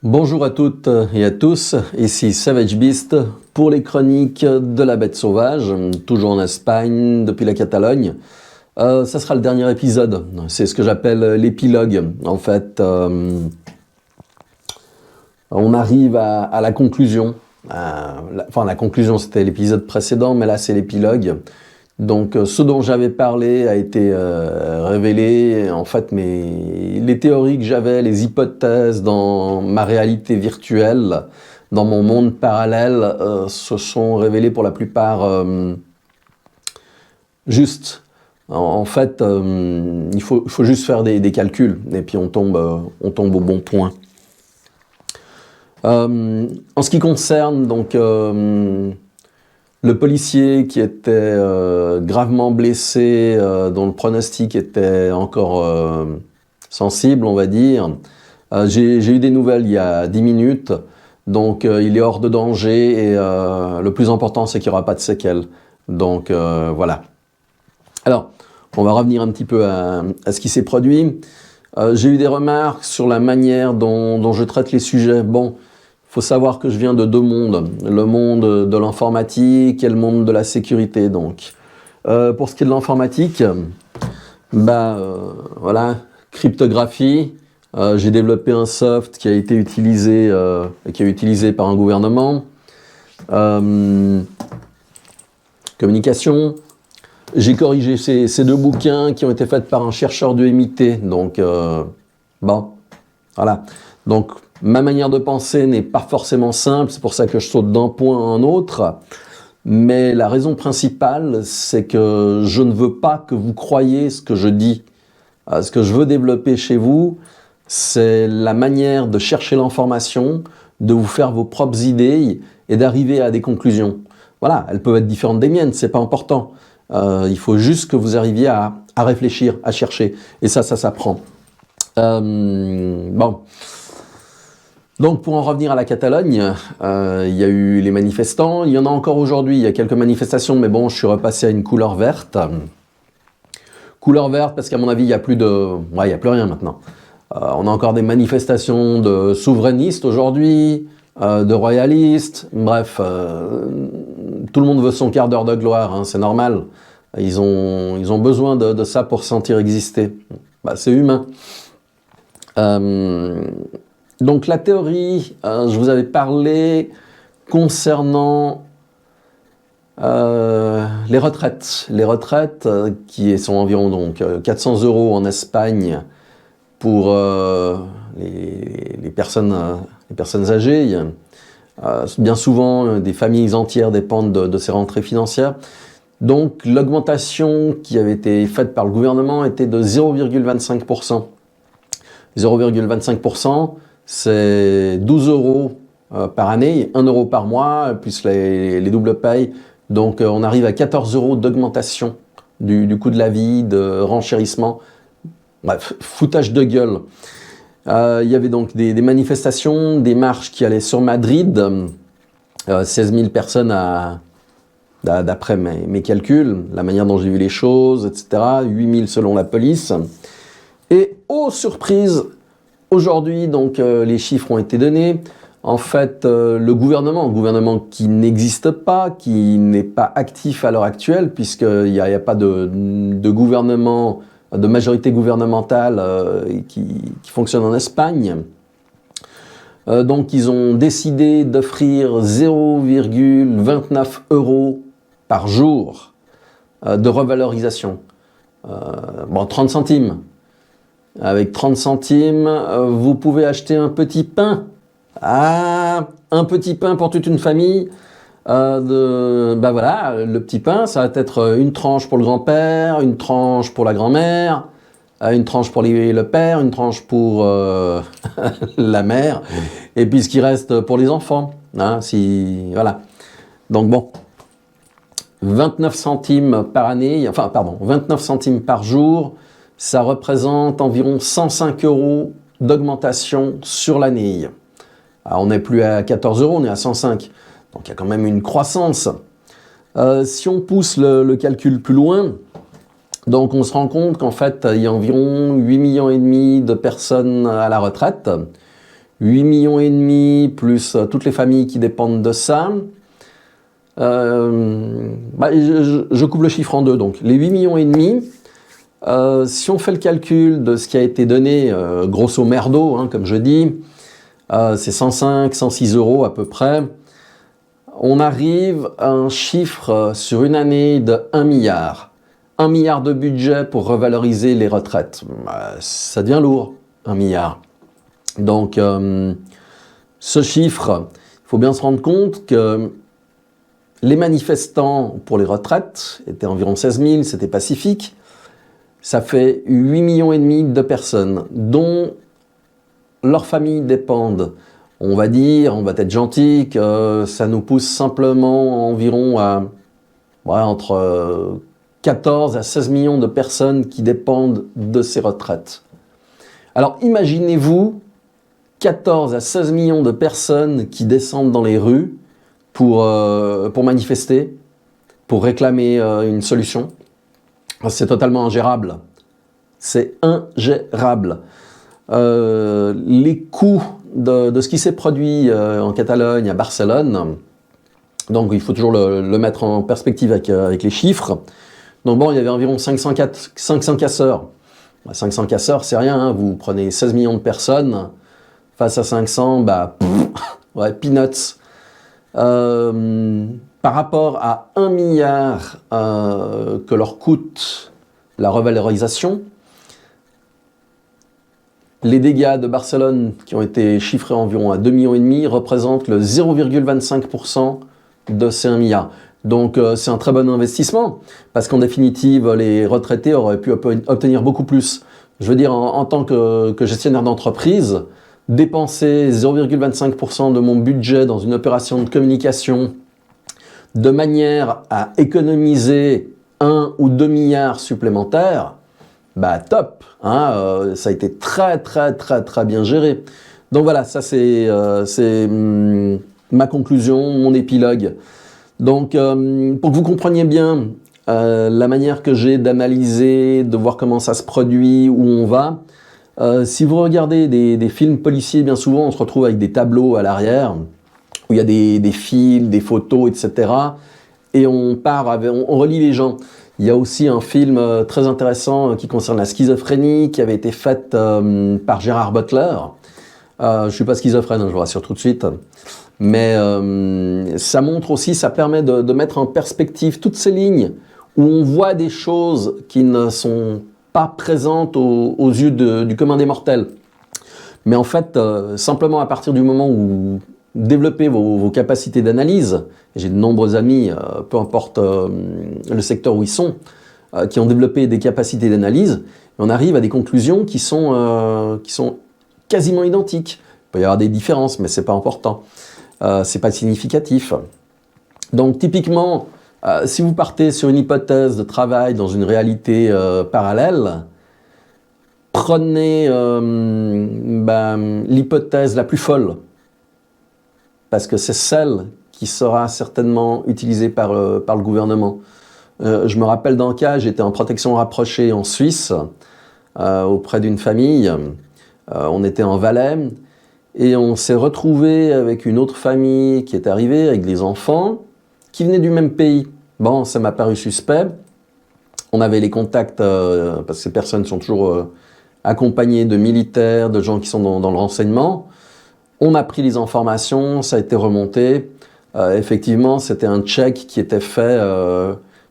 Bonjour à toutes et à tous, ici Savage Beast pour les chroniques de la bête sauvage, toujours en Espagne, depuis la Catalogne. Ça sera le dernier épisode, c'est ce que j'appelle l'épilogue. En fait, on arrive à la conclusion. La conclusion c'était l'épisode précédent, mais là c'est l'épilogue. Donc ce dont j'avais parlé a été révélé. En fait, les théories que j'avais, les hypothèses dans ma réalité virtuelle, dans mon monde parallèle, se sont révélées pour la plupart justes. En fait, il faut juste faire des calculs et puis on tombe au bon point. En ce qui concerne donc le policier qui était gravement blessé, dont le pronostic était encore sensible, on va dire. J'ai eu des nouvelles il y a 10 minutes, donc il est hors de danger et le plus important c'est qu'il n'y aura pas de séquelles. Donc voilà. Alors, on va revenir un petit peu à ce qui s'est produit. J'ai eu des remarques sur la manière dont je traite les sujets. Bon, il faut savoir que je viens de deux mondes, le monde de l'informatique et le monde de la sécurité. Donc, pour ce qui est de l'informatique, voilà, cryptographie. J'ai développé un soft qui a été utilisé, par un gouvernement. Communication. J'ai corrigé ces deux bouquins qui ont été faits par un chercheur du MIT. Donc, bon, voilà. Donc, ma manière de penser n'est pas forcément simple, c'est pour ça que je saute d'un point à un autre. Mais la raison principale, c'est que je ne veux pas que vous croyiez ce que je dis. Ce que je veux développer chez vous, c'est la manière de chercher l'information, de vous faire vos propres idées et d'arriver à des conclusions. Voilà, elles peuvent être différentes des miennes, c'est pas important. Il faut juste que vous arriviez à réfléchir, à chercher. Et ça s'apprend. Bon. Donc pour en revenir à la Catalogne, il y a eu les manifestants, il y en a encore aujourd'hui, il y a quelques manifestations, mais bon, je suis repassé à une couleur verte. Couleur verte parce qu'à mon avis, il n'y a plus rien maintenant. On a encore des manifestations de souverainistes aujourd'hui, de royalistes, bref, tout le monde veut son quart d'heure de gloire, hein, c'est normal. Ils ont besoin de ça pour se sentir exister. C'est humain. Donc la théorie, je vous avais parlé concernant les retraites. Les retraites qui sont environ donc 400 € en Espagne pour les personnes âgées. Bien souvent, des familles entières dépendent de ces rentrées financières. Donc l'augmentation qui avait été faite par le gouvernement était de 0,25%. 0,25%, c'est 12 € par année, 1 € par mois, plus les doubles payes. Donc on arrive à 14 € d'augmentation du coût de la vie, de renchérissement. Bref, foutage de gueule. Il y avait donc des manifestations, des marches qui allaient sur Madrid. 16 000 personnes d'après mes calculs, la manière dont j'ai vu les choses, etc. 8 000 selon la police. Et oh surprise, aujourd'hui, donc les chiffres ont été donnés. En fait, le gouvernement qui n'existe pas, qui n'est pas actif à l'heure actuelle, puisqu'il n'y a pas de gouvernement, de majorité gouvernementale qui fonctionne en Espagne. Donc ils ont décidé d'offrir 0,29 € par jour de revalorisation. 30 centimes. Avec 30 centimes, vous pouvez acheter un petit pain. Ah, un petit pain pour toute une famille. Voilà, le petit pain, ça va être une tranche pour le grand-père, une tranche pour la grand-mère, une tranche pour le père, une tranche pour la mère, et puis ce qui reste pour les enfants. Hein, voilà. Donc bon, 29 centimes par année, 29 centimes par jour, ça représente environ 105 € d'augmentation sur l'année. On n'est plus à 14 €, on est à 105. Donc il y a quand même une croissance. Si on pousse le calcul plus loin, donc on se rend compte qu'en fait, il y a environ 8,5 millions de personnes à la retraite, 8 millions et demi, plus toutes les familles qui dépendent de ça. Je coupe le chiffre en deux. Donc, les 8 millions et demi, si on fait le calcul de ce qui a été donné, grosso merdo, hein, comme je dis, c'est 105, 106 euros à peu près. On arrive à un chiffre sur une année de 1 milliard. 1 milliard de budget pour revaloriser les retraites. Ça devient lourd, 1 milliard. Donc, ce chiffre, il faut bien se rendre compte que les manifestants pour les retraites étaient environ 16 000, c'était pacifique. Ça fait 8 millions et demi de personnes dont leurs familles dépendent. On va dire, on va être gentil, que ça nous pousse simplement environ à entre 14 à 16 millions de personnes qui dépendent de ces retraites. Alors imaginez-vous 14 à 16 millions de personnes qui descendent dans les rues pour manifester, pour réclamer une solution. C'est totalement ingérable. C'est ingérable. Les coûts de ce qui s'est produit en Catalogne, à Barcelone, donc il faut toujours le mettre en perspective avec les chiffres. Donc bon, il y avait environ 500 casseurs. 500 casseurs, c'est rien, hein. Vous prenez 16 millions de personnes, face à 500, peanuts. Par rapport à 1 milliard que leur coûte la revalorisation, les dégâts de Barcelone, qui ont été chiffrés environ à 2,5 millions, représentent le 0,25% de ces 1 milliard. Donc c'est un très bon investissement, parce qu'en définitive, les retraités auraient pu obtenir beaucoup plus. Je veux dire, en tant que gestionnaire d'entreprise, dépenser 0,25% de mon budget dans une opération de communication de manière à économiser 1 ou 2 milliards supplémentaires, top, hein, ça a été très bien géré. Donc voilà, ça c'est ma conclusion, mon épilogue. Donc pour que vous compreniez bien la manière que j'ai d'analyser, de voir comment ça se produit, où on va, si vous regardez des films policiers, bien souvent on se retrouve avec des tableaux à l'arrière, où il y a des fils, des photos, etc. Et on relie les gens. Il y a aussi un film très intéressant qui concerne la schizophrénie, qui avait été fait par Gérard Butler. Je ne suis pas schizophrène, je vous rassure tout de suite. Mais ça montre aussi, ça permet de mettre en perspective toutes ces lignes où on voit des choses qui ne sont pas présentes aux yeux du commun des mortels. Mais en fait, simplement à partir du moment où développer vos capacités d'analyse, j'ai de nombreux amis, peu importe le secteur où ils sont, qui ont développé des capacités d'analyse, on arrive à des conclusions qui sont quasiment identiques. Il peut y avoir des différences, mais c'est pas important. C'est pas significatif. Donc typiquement, si vous partez sur une hypothèse de travail dans une réalité parallèle, prenez l'hypothèse la plus folle, parce que c'est celle qui sera certainement utilisée par le gouvernement. Je me rappelle d'un cas, j'étais en protection rapprochée en Suisse, auprès d'une famille. On était en Valais, et on s'est retrouvé avec une autre famille qui est arrivée avec des enfants qui venaient du même pays. Bon, ça m'a paru suspect. On avait les contacts, parce que ces personnes sont toujours accompagnées de militaires, de gens qui sont dans le renseignement. On a pris les informations, ça a été remonté. Effectivement, c'était un check qui était fait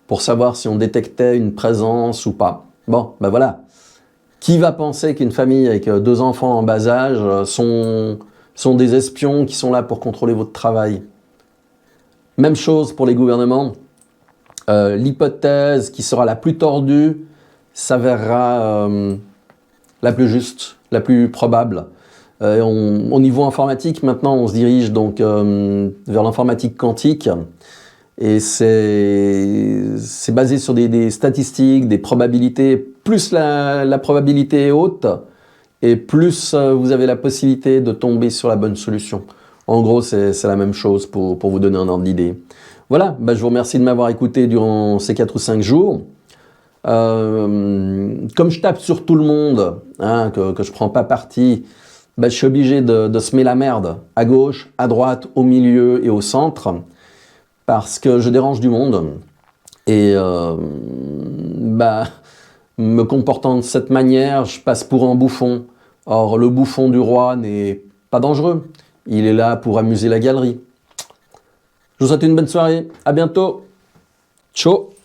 pour savoir si on détectait une présence ou pas. Bon, voilà. Qui va penser qu'une famille avec 2 enfants en bas âge sont des espions qui sont là pour contrôler votre travail? Même chose pour les gouvernements. L'hypothèse qui sera la plus tordue s'avérera la plus juste, la plus probable. Au niveau informatique, maintenant, on se dirige donc vers l'informatique quantique. Et c'est basé sur des statistiques, des probabilités. Plus la probabilité est haute, et plus vous avez la possibilité de tomber sur la bonne solution. En gros, c'est la même chose pour vous donner un ordre d'idée. Voilà, je vous remercie de m'avoir écouté durant ces 4 ou 5 jours. Comme je tape sur tout le monde, hein, que je ne prends pas parti, bah, je suis obligé de semer la merde à gauche, à droite, au milieu et au centre, parce que je dérange du monde. Et bah, me comportant de cette manière, je passe pour un bouffon. Or, le bouffon du roi n'est pas dangereux. Il est là pour amuser la galerie. Je vous souhaite une bonne soirée. À bientôt. Ciao.